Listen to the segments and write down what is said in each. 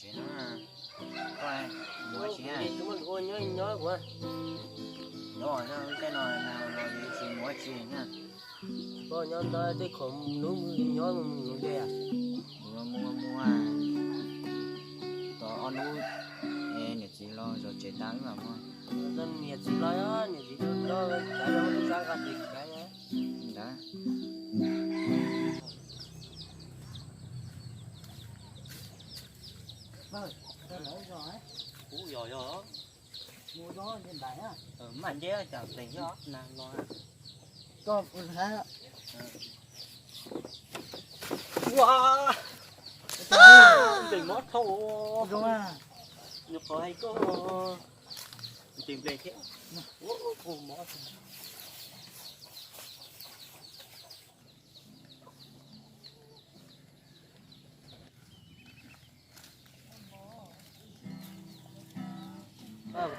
chuyện nó coi mua chuyện à chúng mình coi nhớ quá rồi cái nào gì chỉ mua chuyện nha coi nhớ tới cái khổng núi nhớ mình đây à mua có ăn nuôi nhiệt gì lo rồi chế tăng mà mua dân nhiệt gì lo á nhiệt gì lo cái đó nó ra cả gì cái á đó vâng tôi lấy rồi rồi mua đó trên bảy á mà chứ chẳng tính đó nào lo có một cái wow tình mót thô đúng à nhập vào hay có tìm lên thế mót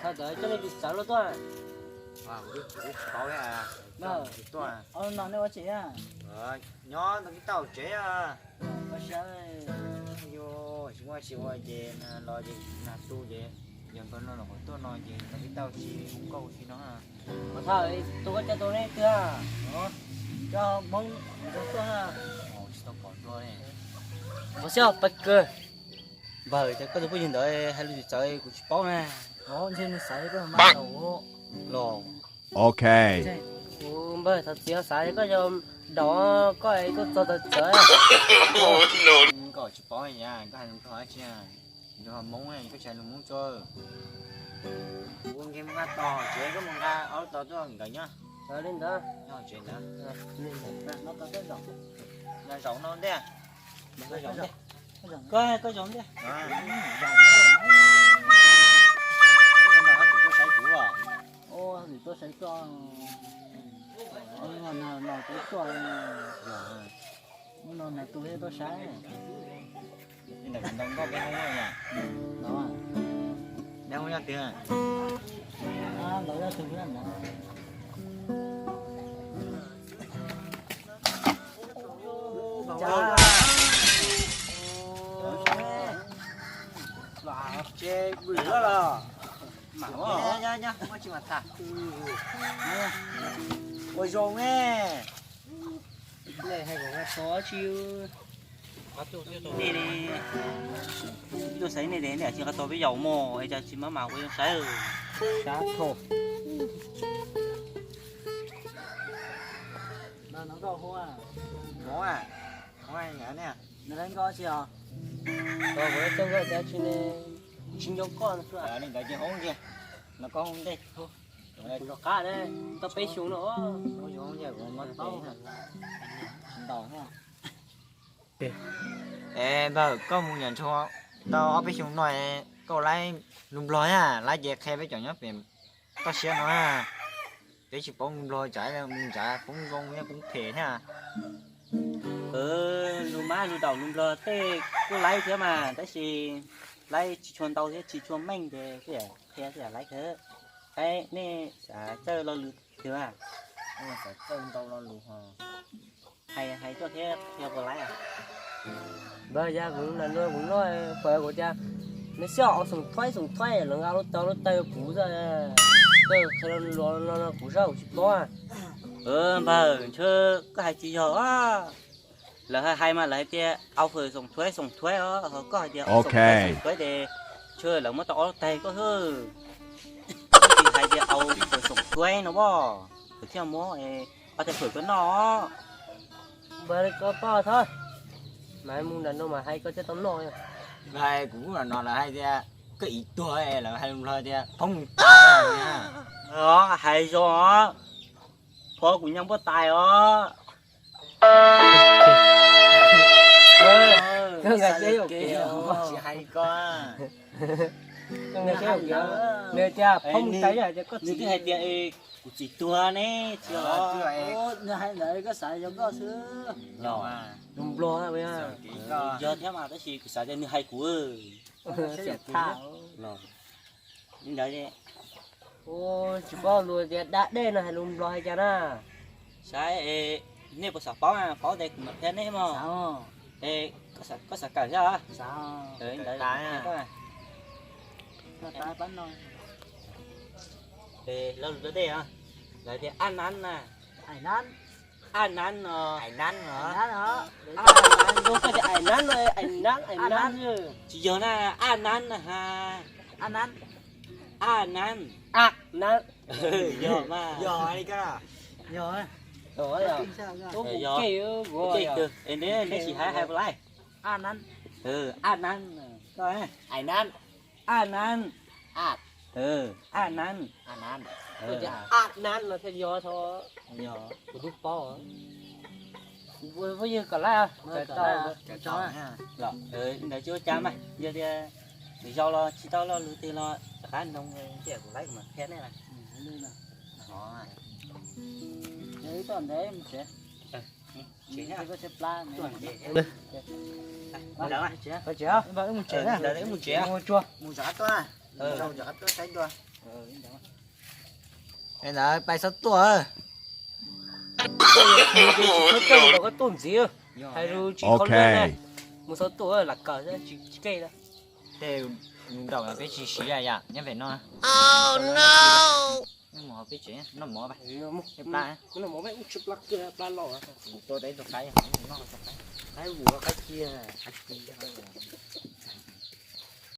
thay tới cho nên bị sáu luôn thôi có cái à vâng tôi à nó nếu chị à nhỏ nó cái tàu chế à có sao vô chỉ qua về lo gì là tu về giờ bên nó là một tôi nói gì là cái tàu chỉ không câu gì nó à mà thôi tôi có cho tôi đấy chưa đó cho mong tôi à tao còn rồi có sao bật cơ bởi cho có tôi nhìn đợi hay là chơi của chị bóng nè nó trên sấy có mà đầu lò Ok. bởi thật sự sấy có cho đó có ấy có cho tôi chơi có chỉ bỏ nhà có hành thoại chứ rồi muốn này có chạy muốn chơi uống game cá to chế có một cá áo to tôi gần nhá rồi lên đó nhau chuyện đó nó có cái rộng là rộng nó đấy có rộng đấy có rộng đấy cái nào thì có sấy cũ à ô thì tôi sẽ cho nào tôi cho nó này tôi hay tôi sấy nhưng mà mình đang có cái này nha đó à đang không ra tiền à lấy ra từ cái này và chê bự rồi mà nhá không chỉ mà thả ôi rồi nghe này hay có khó chiêu đi đi tôi sấy này đến để chỉ có tôi với dầu mồ hay cho chỉ má màu với sấy rồi cá thô nó có hoa ngó à ngó ai nhá nè nó đánh có gì à rồi với trong cái giá trị này chín giống con nữa ở đây tại chỉ hóng kia nó có không đây nó cá đấy tao bé xuống nữa có hóng kia còn mất tao đỏ ha ê bà có một nhận cho tao ở bên xuống nói câu lại lùm lòi à lại dẹp khe với chọn nhóc tìm tao sẽ nói à để chụp bóng lùm lòi chạy ra mình chạy cũng con nha cũng thể ha lùm má lùm đầu lùm lò tê cứ lấy thế mà thế thì lấy chỉ chuồn tàu thế chỉ chuồn manh thế thế lấy thế cái này sẽ chơi lo lùm thế à nhưng mà phải chân tao lo lùm ha hay cho thế theo vừa lấy à bây giờ cũng nói phải của cha nó sợ sùng thoái là ngao nó tay cú ra cái nó cú ra của chị to bà chứ có hai chị nhỏ là hai mà lại tia ao phơi sùng thoái đó có hai tia Ok. sùng thoái để chơi là mất to tay có hư thì hai tia ao phơi sùng thoái nó bò theo mó ở đây phơi cái nó bây có bao thôi mà muốn đàn đâu mà hay có cái tấm nồi hai cũng là nó là hai tia cái ý tuổi là hai lùm lòi tia không tài nha đó hay cho phó của nhau có tài đó cái ngày đấy chỉ hay quá cái ngày đấy kìa nè cha không thấy là có chỉ cái hai tia của chị tua nè chưa nè hai đấy có xài giống có sữa nhỏ à đúng lo bây giờ giờ thế mà cái gì xài cho như hay của sẽ thao nhưng đấy đi ô chỉ có lùi thì đã đây là hay lùm lo hay cha na sai nếu có sạp báo à báo đây cũng thế này mà ê có sạc cả chưa? sao Đấy, Cái đấy, cái à. đấy. nó tái bắn rồi Thì lâu rồi đây à? Lại thì ăn nè. ảnh nán Ăn Ai năn nữa. ảnh nán hả Không phải ảnh nán rồi, ảnh ảnh nán chứ. Chỉ giờ là ăn nán ha. ảnh nán Ăn nán. nán Giờ mà. Giờ đi cái rồi rồi à tôi cũng Giờ. kêu Ok, rồi được. Nếu chỉ hai lại. ảnh nán Ăn nán. Rồi. ảnh nán Ăn nán. ảnh Ăn nán. ảnh nán Ừ. ảnh nán là theo do thôi Giờ. của đúc bò với như cả la Cái tao cái trò nha. Rồi, để cho cha mày. Giờ thì do lo chỉ tao lo lưu tiền lo khá nông trẻ của lấy mà thế này này. Đó. đấy còn đấy mình sẽ Chỉ nhá. có sẽ plan Tuần này để. Đó mà. có chưa Vâng, một trẻ Để đấy một trẻ. mua chua một giỏ to à. Ừ. Đâu giỏ to tránh to. đó Đây là bài sắp tua. đâu có tôm gì hay rồi chỉ con lươn này một số tuổi là cờ ra chỉ cây đó Thế đầu là cái gì xí à dạ, nhớ về nó. oh no Nhưng mà cái chuyện nó mỏ bài. một Cái ba nó một mấy chụp lắc kia plan lò tôi đấy tôi cái nó tôi cái. cái vụ cái kia Cái gì